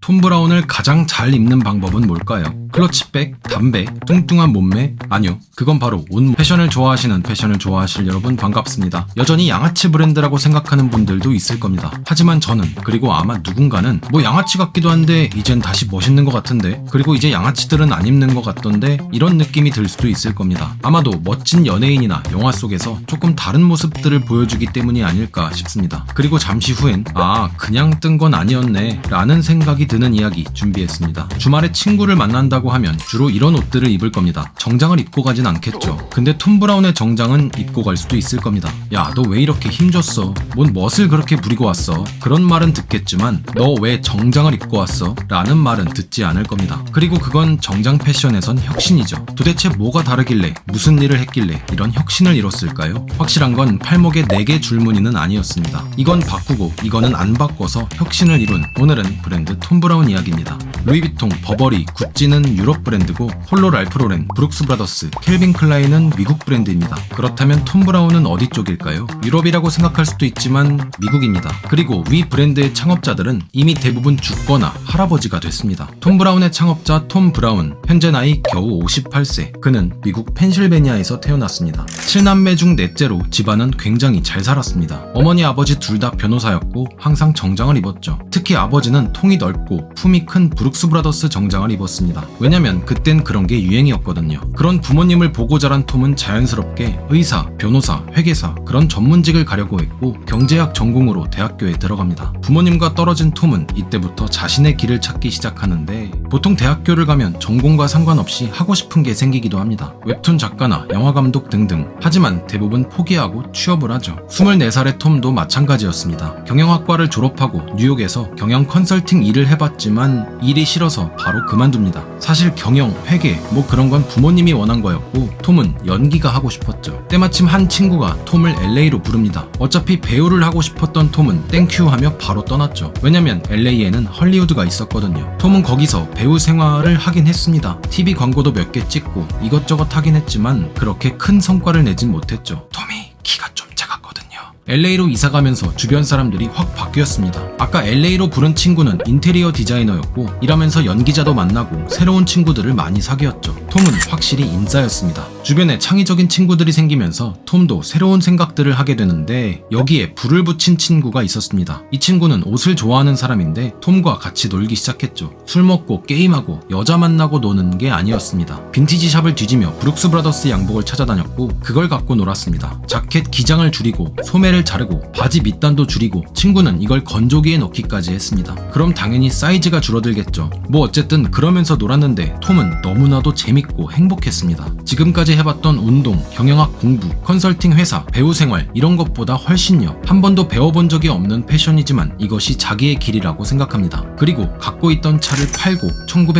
톰 브라운을 가장 잘 입는 방법은 뭘까요? 클러치백, 담배, 뚱뚱한 몸매? 아니요, 그건 바로 옷. 패션을 좋아하실 여러분 반갑습니다. 여전히 양아치 브랜드라고 생각하는 분들도 있을 겁니다. 하지만 저는, 그리고 아마 누군가는 뭐 양아치 같기도 한데 이젠 다시 멋있는 것 같은데, 그리고 이제 양아치들은 안 입는 것 같던데, 이런 느낌이 들 수도 있을 겁니다. 아마도 멋진 연예인이나 영화 속에서 조금 다른 모습들을 보여주기 때문이 아닐까 싶습니다. 그리고 잠시 후엔 그냥 뜬 건 아니었네 라는 생각이 드는 이야기 준비했습니다. 주말에 친구를 만난다고 하면 주로 이런 옷들을 입을 겁니다. 정장을 입고 가진 않겠죠. 근데 톰 브라운의 정장은 입고 갈 수도 있을 겁니다. 야, 너 왜 이렇게 힘줬어? 뭔 멋을 그렇게 부리고 왔어? 그런 말은 듣겠지만 너 왜 정장을 입고 왔어? 라는 말은 듣지 않을 겁니다. 그리고 그건 정장 패션에선 혁신이죠. 도대체 뭐가 다르길래, 무슨 일을 했길래 이런 혁신을 이뤘을까요? 확실한 건 팔목에 4개 줄무늬는 아니었습니다. 이건 바꾸고 이거는 안 바꿔서 혁신을 이룬, 오늘은 브랜드 톰 브라운 이야기입니다. 루이비통, 버버리, 구찌는 유럽 브랜드고 폴로 랄프 로렌, 브룩스 브라더스, 켈빈 클라인은 미국 브랜드입니다. 그렇다면 톰 브라운은 어디 쪽일까요? 유럽이라고 생각할 수도 있지만 미국입니다. 그리고 위 브랜드의 창업자들은 이미 대부분 죽거나 할아버지가 됐습니다. 톰 브라운의 창업자 톰 브라운, 현재 나이 겨우 58세. 그는 미국 펜실베니아에서 태어났습니다. 7남매 중 넷째로 집안은 굉장히 잘 살았습니다. 어머니, 아버지 둘 다 변호사였고 항상 정장을 입었죠. 특히 아버지는 통이 넓고 품이 큰 브룩스 브라더스 정장을 입었습니다. 왜냐면 그땐 그런 게 유행이었거든요. 그런 부모님을 보고 자란 톰은 자연스럽게 의사, 변호사, 회계사 그런 전문직을 가려고 했고 경제학 전공으로 대학교에 들어갑니다. 부모님과 떨어진 톰은 이때부터 자신의 길을 찾기 시작하는데, 보통 대학교를 가면 전공과 상관없이 하고 싶은 게 생기기도 합니다. 웹툰 작가나 영화감독 등등. 하지만 대부분 포기하고 취업을 하죠. 24살의 톰도 마찬가지였습니다. 경영학과를 졸업하고 뉴욕에서 경영 컨설팅 일을 해봤지만 일이 싫어서 바로 그만둡니다. 사실 경영, 회계 뭐 그런 건 부모님이 원한 거였고 톰은 연기가 하고 싶었죠. 때마침 한 친구가 톰을 LA로 부릅니다. 어차피 배우를 하고 싶었던 톰은 땡큐 하며 바로 떠났죠. 왜냐면 LA에는 헐리우드가 있었거든요. 톰은 거기서 배우 생활을 하긴 했습니다. TV 광고도 몇 개 찍고 이것저것 하긴 했지만 그렇게 큰 성과를 내진 못했죠. 톰이 키가 좀 작았거든요. LA로 이사가면서 주변 사람들이 확 바뀌었습니다. 아까 LA로 부른 친구는 인테리어 디자이너였고 일하면서 연기자도 만나고 새로운 친구들을 많이 사귀었죠. 톰은 확실히 인싸였습니다. 주변에 창의적인 친구들이 생기면서 톰도 새로운 생각들을 하게 되는데 여기에 불을 붙인 친구가 있었습니다. 이 친구는 옷을 좋아하는 사람인데 톰과 같이 놀기 시작했죠. 술 먹고 게임하고 여자 만나고 노는 게 아니었습니다. 빈티지 샵을 뒤지며 브룩스 브라더스 양복을 찾아다녔고 그걸 갖고 놀았습니다. 자켓 기장을 줄이고 소매를 자르고 바지 밑단도 줄이고 친구는 이걸 건조기에 넣기까지 했습니다. 그럼 당연히 사이즈가 줄어들겠죠. 뭐 어쨌든 그러면서 놀았는데 톰은 너무나도 재밌고 행복했습니다. 지금까지 해봤던 운동, 경영학 공부, 컨설팅 회사, 배우 생활 이런 것보다 훨씬요. 한 번도 배워본 적이 없는 패션이지만 이것이 자기의 길이라고 생각합니다. 그리고 갖고 있던 차를 팔고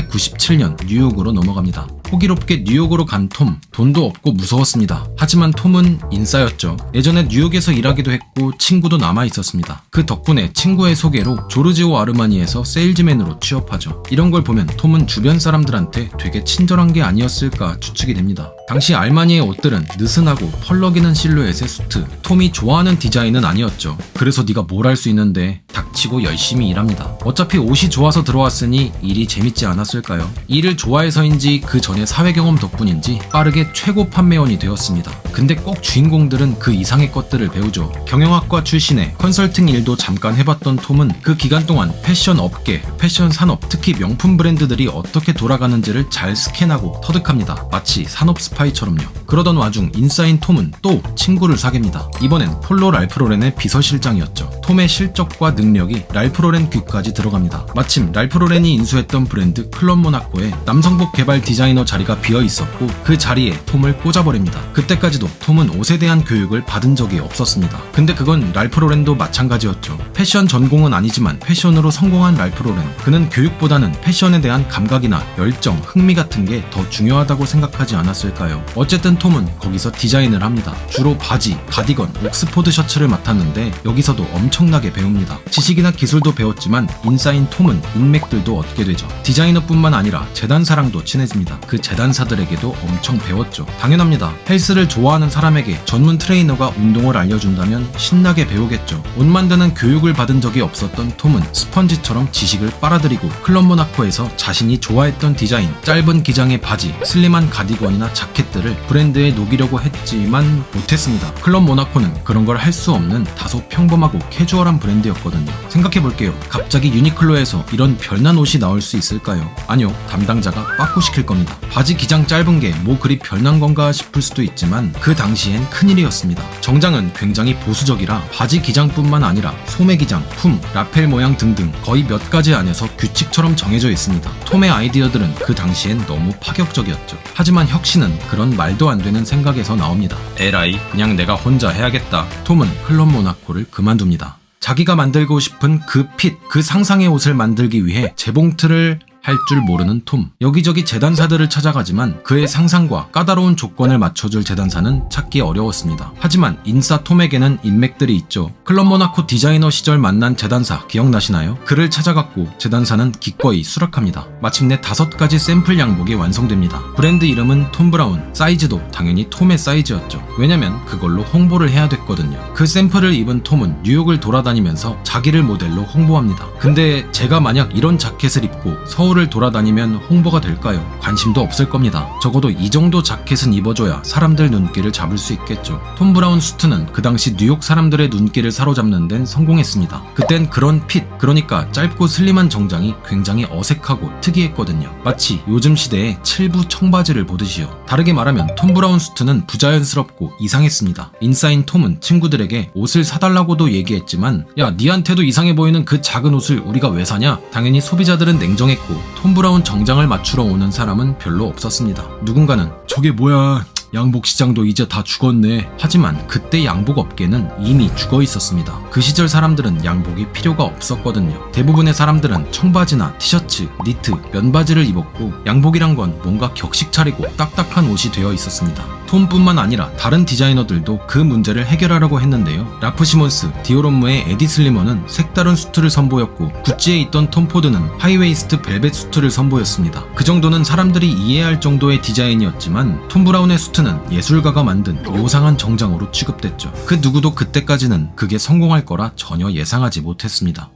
1997년 뉴욕으로 넘어갑니다. 호기롭게 뉴욕으로 간 톰, 돈도 없고 무서웠습니다. 하지만 톰은 인싸였죠. 예전에 뉴욕에서 일하기도 했고 친구도 남아있었습니다. 그 덕분에 친구의 소개로 조르지오 아르마니에서 세일즈맨으로 취업하죠. 이런 걸 보면 톰은 주변 사람들한테 되게 친절한 게 아니었을까 추측이 됩니다. 당시 알마니의 옷들은 느슨하고 펄럭이는 실루엣의 수트, 톰이 좋아하는 디자인은 아니었죠. 그래서 네가 뭘 할 수 있는데 닥치고 열심히 일합니다. 어차피 옷이 좋아서 들어왔으니 일이 재밌지 않았을까요? 일을 좋아해서인지 그 전에 사회 경험 덕분인지 빠르게 최고 판매원이 되었습니다. 근데 꼭 주인공들은 그 이상의 것들을 배우죠. 경영학과 출신에 컨설팅 일도 잠깐 해봤던 톰은 그 기간 동안 패션 업계, 패션 산업, 특히 명품 브랜드들이 어떻게 돌아가는지를 잘 스캔하고 터득합니다. 마치 산업 스파이처럼요. 그러던 와중 인싸인 톰은 또 친구를 사귀입니다. 이번엔 폴로 랄프 로렌의 비서실장이었죠. 톰의 실적과 능력이 랄프 로렌 귀까지 들어갑니다. 마침 랄프 로렌이 인수했던 브랜드 클럽 모나코에 남성복 개발 디자이너 자리가 비어 있었고 그 자리에 톰을 꽂아버립니다. 그때까지도 톰은 옷에 대한 교육을 받은 적이 없었습니다. 근데 그건 랄프 로렌도 마찬가지였죠. 패션 전공은 아니지만 패션으로 성공한 랄프 로렌. 그는 교육보다는 패션에 대한 감각이나 열정, 흥미 같은 게 더 중요하다고 생각하지 않았을까요? 어쨌든 하지만 톰은 거기서 디자인을 합니다. 주로 바지, 가디건, 옥스포드 셔츠를 맡았는데 여기서도 엄청나게 배웁니다. 지식이나 기술도 배웠지만 인싸인 톰은 인맥들도 얻게 되죠. 디자이너뿐만 아니라 재단사랑도 친해집니다. 그 재단사들에게도 엄청 배웠죠. 당연합니다. 헬스를 좋아하는 사람에게 전문 트레이너가 운동을 알려준다면 신나게 배우겠죠. 옷 만드는 교육을 받은 적이 없었던 톰은 스펀지처럼 지식을 빨아들이고 클럽 모나코에서 자신이 좋아했던 디자인, 짧은 기장의 바지, 슬림한 가디건이나 자켓들을 브랜드에 녹이려고 했지만 못했습니다. 클럽 모나코는 그런 걸 할 수 없는 다소 평범하고 캐주얼한 브랜드였거든요. 생각해볼게요. 갑자기 유니클로에서 이런 별난 옷이 나올 수 있을까요? 아니요. 담당자가 빠꾸시킬 겁니다. 바지 기장 짧은 게 뭐 그리 별난 건가 싶을 수도 있지만 그 당시엔 큰일이었습니다. 정장은 굉장히 보수적이라 바지 기장뿐만 아니라 소매 기장, 품, 라펠 모양 등등 거의 몇 가지 안에서 규칙처럼 정해져 있습니다. 톰의 아이디어들은 그 당시엔 너무 파격적이었죠. 하지만 혁신은 그런 말도 안 되는 생각에서 나옵니다. 에라이, 그냥 내가 혼자 해야겠다. 톰은 클럽 모나코를 그만둡니다. 자기가 만들고 싶은 그 핏, 그 상상의 옷을 만들기 위해 재봉틀을 할 줄 모르는 톰. 여기저기 재단사들을 찾아가지만 그의 상상과 까다로운 조건을 맞춰줄 재단사는 찾기 어려웠습니다. 하지만 인싸 톰에게는 인맥들이 있죠. 클럽 모나코 디자이너 시절 만난 재단사 기억나시나요? 그를 찾아갔고 재단사는 기꺼이 수락합니다. 마침내 5가지 샘플 양복이 완성됩니다. 브랜드 이름은 톰 브라운, 사이즈도 당연히 톰의 사이즈였죠. 왜냐면 그걸로 홍보를 해야 됐거든요. 그 샘플을 입은 톰은 뉴욕을 돌아다니면서 자기를 모델로 홍보합니다. 근데 제가 만약 이런 자켓을 입고 서울을 돌아다니면 홍보가 될까요? 관심도 없을 겁니다. 적어도 이 정도 자켓은 입어줘야 사람들 눈길을 잡을 수 있겠죠. 톰 브라운 수트는 그 당시 뉴욕 사람들의 눈길을 사로잡는 데는 성공했습니다. 그땐 그런 핏, 그러니까 짧고 슬림한 정장이 굉장히 어색하고 특이했거든요. 마치 요즘 시대의 칠부 청바지를 보듯이요. 다르게 말하면 톰 브라운 수트는 부자연스럽고 이상했습니다. 인싸인 톰은 친구들에게 옷을 사달라고도 얘기했지만 야, 니한테도 이상해 보이는 그 작은 옷을 우리가 왜 사냐? 당연히 소비자들은 냉정했고 톰 브라운 정장을 맞추러 오는 사람은 별로 없었습니다. 누군가는 저게 뭐야, 양복 시장도 이제 다 죽었네. 하지만 그때 양복 업계는 이미 죽어 있었습니다. 그 시절 사람들은 양복이 필요가 없었거든요. 대부분의 사람들은 청바지나 티셔츠, 니트, 면바지를 입었고 양복이란 건 뭔가 격식 차리고 딱딱한 옷이 되어 있었습니다. 톰뿐만 아니라 다른 디자이너들도 그 문제를 해결하려고 했는데요. 라프 시몬스, 디오롬무의 에디 슬리머는 색다른 수트를 선보였고 구찌에 있던 톰 포드는 하이웨이스트 벨벳 수트를 선보였습니다. 그 정도는 사람들이 이해할 정도의 디자인이었지만 톰 브라운의 수트는 예술가가 만든 요상한 정장으로 취급됐죠. 그 누구도 그때까지는 그게 성공할 거라 전혀 예상하지 못했습니다.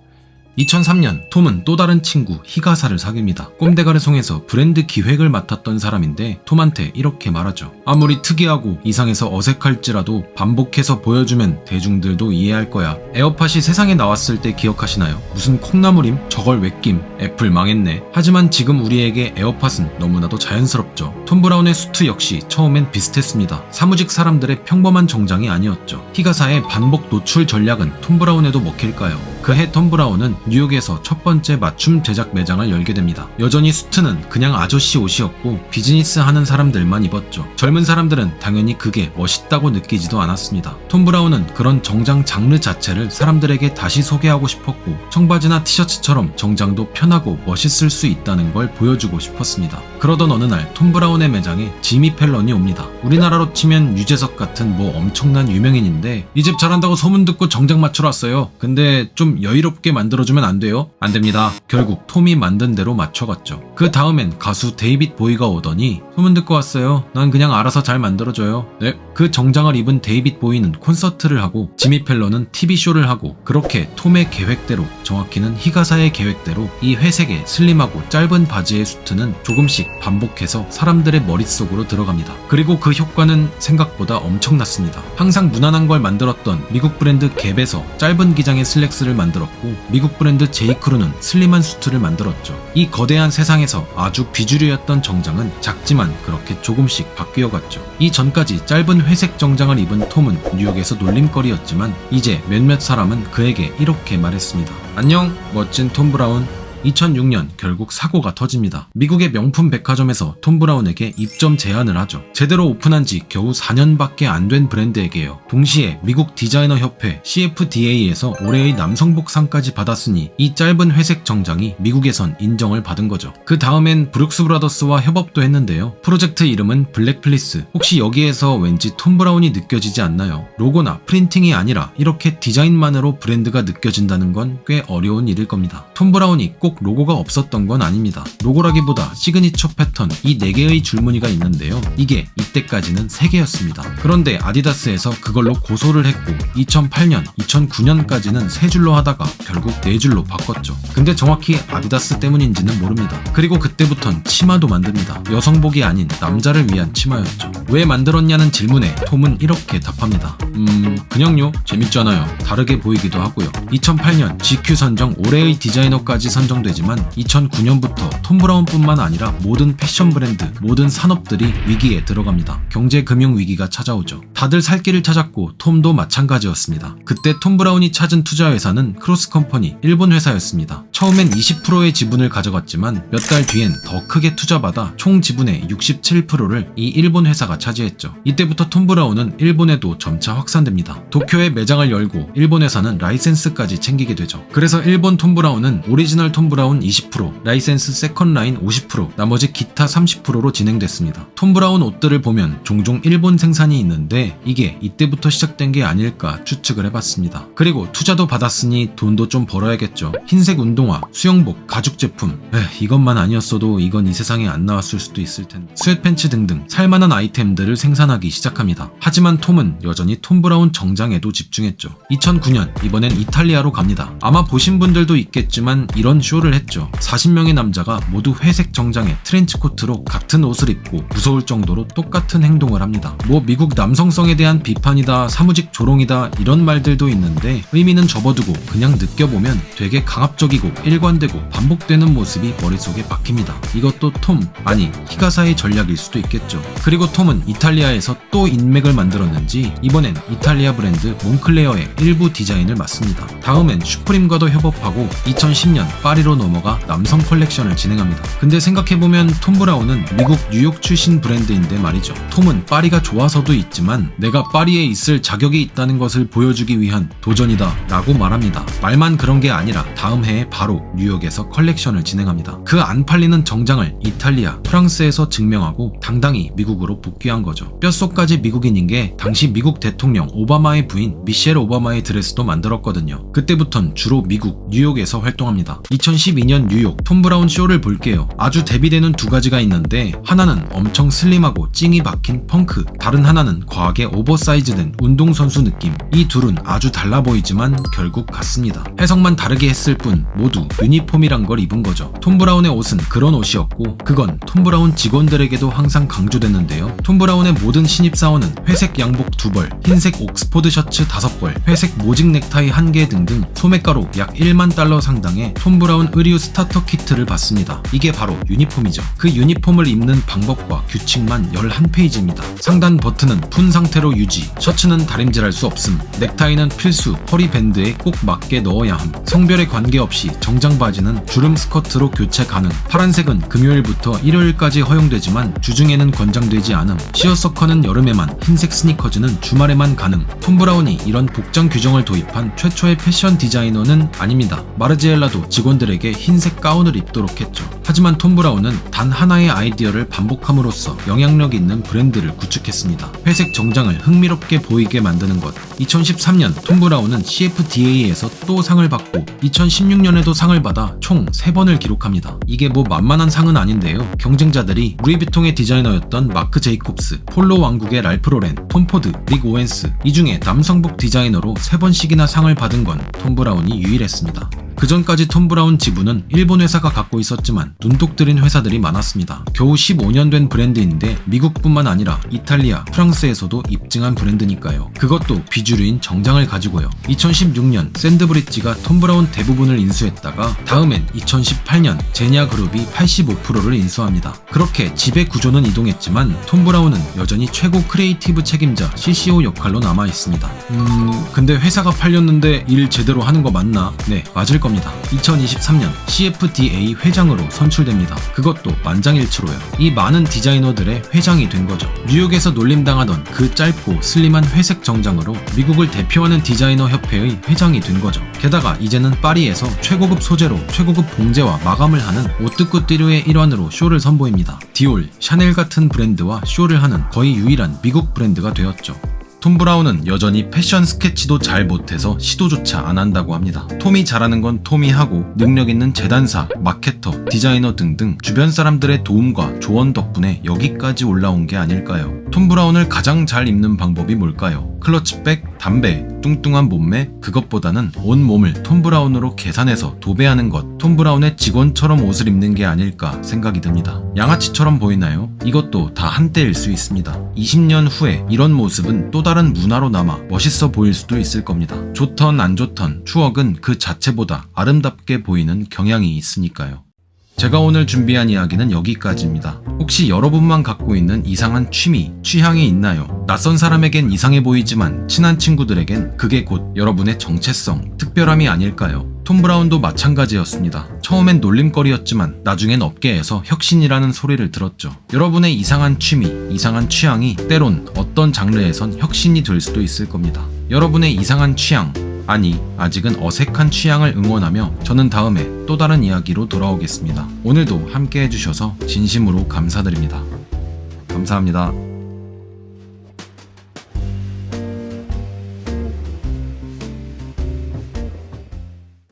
2003년 톰은 또 다른 친구 히가사를 사귀입니다. 꼼데가를 송에서 브랜드 기획을 맡았던 사람인데 톰한테 이렇게 말하죠. 아무리 특이하고 이상해서 어색할지라도 반복해서 보여주면 대중들도 이해할 거야. 에어팟이 세상에 나왔을 때 기억하시나요? 무슨 콩나물임? 저걸 왜 낌? 애플 망했네. 하지만 지금 우리에게 에어팟은 너무나도 자연스럽죠. 톰 브라운의 수트 역시 처음엔 비슷했습니다. 사무직 사람들의 평범한 정장이 아니었죠. 히가사의 반복 노출 전략은 톰 브라운에도 먹힐까요? 그해 톰 브라운은 뉴욕에서 첫 번째 맞춤 제작 매장을 열게 됩니다. 여전히 수트는 그냥 아저씨 옷이었고 비즈니스 하는 사람들만 입었죠. 젊은 사람들은 당연히 그게 멋있다고 느끼지도 않았습니다. 톰 브라운은 그런 정장 장르 자체를 사람들에게 다시 소개하고 싶었고 청바지나 티셔츠처럼 정장도 편하고 멋있을 수 있다는 걸 보여주고 싶었습니다. 그러던 어느 날 톰 브라운의 매장에 지미 펠런이 옵니다. 우리나라로 치면 유재석 같은 뭐 엄청난 유명인인데 이 집 잘한다고 소문 듣고 정장 맞추러 왔어요. 근데 좀 여유롭게 만들어주면 안 돼요? 안 됩니다. 결국 톰이 만든 대로 맞춰갔죠. 그 다음엔 가수 데이빗 보이가 오더니 소문 듣고 왔어요. 난 그냥 알아서 잘 만들어줘요. 네. 그 정장을 입은 데이빗 보이는 콘서트를 하고 지미 펠런은 TV쇼를 하고 그렇게 톰의 계획대로, 정확히는 히가사의 계획대로 이 회색의 슬림하고 짧은 바지의 수트는 조금씩 반복해서 사람들의 머릿속으로 들어갑니다. 그리고 그 효과는 생각보다 엄청났습니다. 항상 무난한 걸 만들었던 미국 브랜드 갭에서 짧은 기장의 슬랙스를 만들었고 미국 브랜드 제이크루는 슬림한 수트를 만들었죠. 이 거대한 세상에서 아주 비주류였던 정장은 작지만 그렇게 조금씩 바뀌어갔죠. 이 전까지 짧은 회색 정장을 입은 톰은 뉴욕에서 놀림거리였지만 이제 몇몇 사람은 그에게 이렇게 말했습니다. 안녕, 멋진 톰 브라운. 2006년 결국 사고가 터집니다. 미국의 명품 백화점에서 톰 브라운에게 입점 제안을 하죠. 제대로 오픈한 지 겨우 4년밖에 안 된 브랜드에게요. 동시에 미국 디자이너 협회 CFDA에서 올해의 남성복상까지 받았으니 이 짧은 회색 정장이 미국에선 인정을 받은 거죠. 그 다음엔 브룩스 브라더스와 협업도 했는데요. 프로젝트 이름은 블랙플리스. 혹시 여기에서 왠지 톰 브라운이 느껴지지 않나요? 로고나 프린팅이 아니라 이렇게 디자인만으로 브랜드가 느껴진다는 건 꽤 어려운 일일 겁니다. 톰 브라운이 꼭 로고가 없었던 건 아닙니다. 로고라기보다 시그니처 패턴 이 4개의 줄무늬가 있는데요. 이게 이때까지는 3개였습니다. 그런데 아디다스에서 그걸로 고소를 했고 2008년, 2009년까지는 3줄로 하다가 결국 4줄로 바꿨죠. 근데 정확히 아디다스 때문인지는 모릅니다. 그리고 그때부턴 치마도 만듭니다. 여성복이 아닌 남자를 위한 치마였죠. 왜 만들었냐는 질문에 톰은 이렇게 답합니다. 그냥요. 재밌잖아요. 다르게 보이기도 하고요. 2008년 GQ 선정 올해의 디자이너까지 선정되지만 2009년부터 톰 브라운뿐만 아니라 모든 패션 브랜드, 모든 산업들이 위기에 들어갑니다. 경제금융 위기가 찾아오죠. 다들 살 길을 찾았고 톰도 마찬가지였습니다. 그때 톰 브라운이 찾은 투자회사는 크로스컴퍼니, 일본 회사였습니다. 처음엔 20%의 지분을 가져갔지만 몇 달 뒤엔 더 크게 투자받아 총 지분의 67%를 이 일본 회사가 차지했죠. 이때부터 톰 브라운은 일본에도 점차 확산됩니다. 도쿄에 매장을 열고 일본 회사는 라이센스까지 챙기게 되죠. 그래서 일본 톰 브라운은 오리지널 톰 브라운 20%, 라이센스 세컨 라인 50%, 나머지 기타 30%로 진행됐습니다. 톰 브라운 옷들을 보면 종종 일본 생산이 있는데 이게 이때부터 시작된 게 아닐까 추측을 해봤습니다. 그리고 투자도 받았으니 돈도 좀 벌어야겠죠. 흰색 운동화, 수영복, 가죽 제품. 이것만 아니었어도 이건 이 세상에 안 나왔을 수도 있을 텐데. 스웨트팬츠 등등 살만한 아이템들을 생산하기 시작합니다. 하지만 톰은 여전히 톰 브라운 정장에도 집중했죠. 2009년 이번엔 이탈리아로 갑니다. 아마 보신 분들도 있겠지만 이런 쇼를 했죠. 40명의 남자가 모두 회색 정장에 트렌치코트로 같은 옷을 입고 무서울 정도로 똑같은 행동을 합니다. 뭐 미국 남성성에 대한 비판이다, 사무직 조롱이다 이런 말들도 있는데 의미는 접어두고 그냥 느껴보면 되게 강압적이고 일관되고 반복되는 모습이 머릿속에 박힙니다. 이것도 톰, 아니 히가사의 전략일 수도 있겠죠. 그리고 톰은 이탈리아에서 또 인맥을 만들었는지 이번엔 이탈리아 브랜드 몽클레어의 일부 디자인을 맡습니다. 다음엔 슈프림과도 협업하고 2010년 파리로 넘어가 남성 컬렉션을 진행합니다. 근데 생각해보면 톰 브라운은 미국 뉴욕 출신 브랜드인데 말이죠. 톰은 파리가 좋아서도 있지만 내가 파리에 있을 자격이 있다는 것을 보여주기 위한 도전이다 라고 말합니다. 말만 그런 게 아니라 다음 해에 바로 뉴욕에서 컬렉션을 진행합니다. 그 안 팔리는 정장을 이탈리아, 프랑스에서 증명하고 당당히 미국으로 복귀한 거죠. 뼛속까지 미국인인 게 당시 미국 대통령 오바마의 부인 미셸 오바마의 드레스도 만들었거든요. 그때부턴 주로 미국, 뉴욕에서 활동합니다. 2012년 뉴욕 톰 브라운 쇼를 볼게요. 아주 대비되는 두 가지가 있는데 하나는 엄청 슬림하고 찡이 박힌 펑크, 다른 하나는 과하게 오버사이즈된 운동선수 느낌. 이 둘은 아주 달라 보이지만 결국 같습니다. 해석만 다르게 했을 뿐 모두 유니폼이란 걸 입은 거죠. 톰 브라운의 옷은 그런 옷이었고 그건 톰 브라운 직원들에게도 항상 강조됐는데요. 톰 브라운의 모든 신입사원은 회색 양복 2벌, 흰색 옥스포드 셔츠 5벌, 회색 모직 넥타이 1개 등등 소매가로 약 1만 달러 상당의 톰 브라운 의류 스타터 키트를 받습니다. 이게 바로 유니폼이죠. 그 유니폼을 입는 방법과 규칙만 11페이지입니다. 상단 버튼은 푼 상태로 유지, 셔츠는 다림질할 수 없음, 넥타이는 필수, 허리 밴드에 꼭 맞게 넣어야 함, 성별에 관계없이 정장 바지는 주름 스커트로 교체 가능, 파란색은 금요일부터 일요일까지 허용되지만 주중에는 권장되지 않음, 시어서커는 여름에만, 흰색 스니커즈는 주말에만 가능. 톰 브라운이 이런 복장 규정을 도입한 최초의 패션 디자이너는 아닙니다. 마르지엘라도 직원들에게 흰색 가운을 입도록 했죠. 하지만 톰 브라운은 단 하나의 아이디어를 반복함으로써 영향력 있는 브랜드를 구축했습니다. 회색 정장을 흥미롭게 보이게 만드는 것. 2013년 톰 브라운은 CFDA에서 또 상을 받고 2016년에도 상을 받아 총 3번을 기록합니다. 이게 뭐 만만한 상은 아닌데요. 경쟁자들이 루이비통의 디자이너였던 마크 제이콥스, 폴로 왕국의 랄프 로렌, 톰 포드, 릭 오웬스, 이 중에 남성복 디자이너로 3번씩이나 상을 받은 건 톰 브라운이 유일했습니다. 그전까지 톰 브라운 지분은 일본 회사가 갖고 있었지만 눈독 들인 회사들이 많았습니다. 겨우 15년 된 브랜드인데 미국뿐만 아니라 이탈리아, 프랑스에서도 입증한 브랜드니까요. 그것도 비주류인 정장을 가지고요. 2016년 샌드브리지가 톰 브라운 대부분을 인수했다가 다음엔 2018년 제냐 그룹이 85%를 인수합니다. 그렇게 지배 구조는 이동했지만 톰 브라운은 여전히 최고 크리에이티브 책임자 CCO 역할로 남아있습니다. 근데 회사가 팔렸는데 일 제대로 하는 거 맞나? 네, 맞을 겁니다. 겁니다. 2023년 CFDA 회장으로 선출됩니다. 그것도 만장일치로요. 이 많은 디자이너들의 회장이 된 거죠. 뉴욕에서 놀림당하던 그 짧고 슬림한 회색 정장으로 미국을 대표하는 디자이너 협회의 회장이 된 거죠. 게다가 이제는 파리에서 최고급 소재로 최고급 봉제와 마감을 하는 오뜨꾸띠르의 일환으로 쇼를 선보입니다. 디올, 샤넬 같은 브랜드와 쇼를 하는 거의 유일한 미국 브랜드가 되었죠. 톰 브라운은 여전히 패션 스케치도 잘 못해서 시도조차 안 한다고 합니다. 톰이 잘하는 건 톰이 하고 능력 있는 재단사, 마케터, 디자이너 등등 주변 사람들의 도움과 조언 덕분에 여기까지 올라온 게 아닐까요? 톰 브라운을 가장 잘 입는 방법이 뭘까요? 클러치백, 담배, 뚱뚱한 몸매, 그것보다는 온 몸을 톰 브라운으로 계산해서 도배하는 것, 톰 브라운의 직원처럼 옷을 입는 게 아닐까 생각이 듭니다. 양아치처럼 보이나요? 이것도 다 한때일 수 있습니다. 20년 후에 이런 모습은 또 다른 문화로 남아 멋있어 보일 수도 있을 겁니다. 좋던 안 좋던 추억은 그 자체보다 아름답게 보이는 경향이 있으니까요. 제가 오늘 준비한 이야기는 여기까지입니다. 혹시 여러분만 갖고 있는 이상한 취미, 취향이 있나요? 낯선 사람에겐 이상해 보이지만 친한 친구들에겐 그게 곧 여러분의 정체성, 특별함이 아닐까요? 톰 브라운도 마찬가지였습니다. 처음엔 놀림거리였지만 나중엔 업계에서 혁신이라는 소리를 들었죠. 여러분의 이상한 취미, 이상한 취향이 때론 어떤 장르에선 혁신이 될 수도 있을 겁니다. 여러분의 이상한 취향, 아니 아직은 어색한 취향을 응원하며 저는 다음에 또 다른 이야기로 돌아오겠습니다. 오늘도 함께 해주셔서 진심으로 감사드립니다. 감사합니다.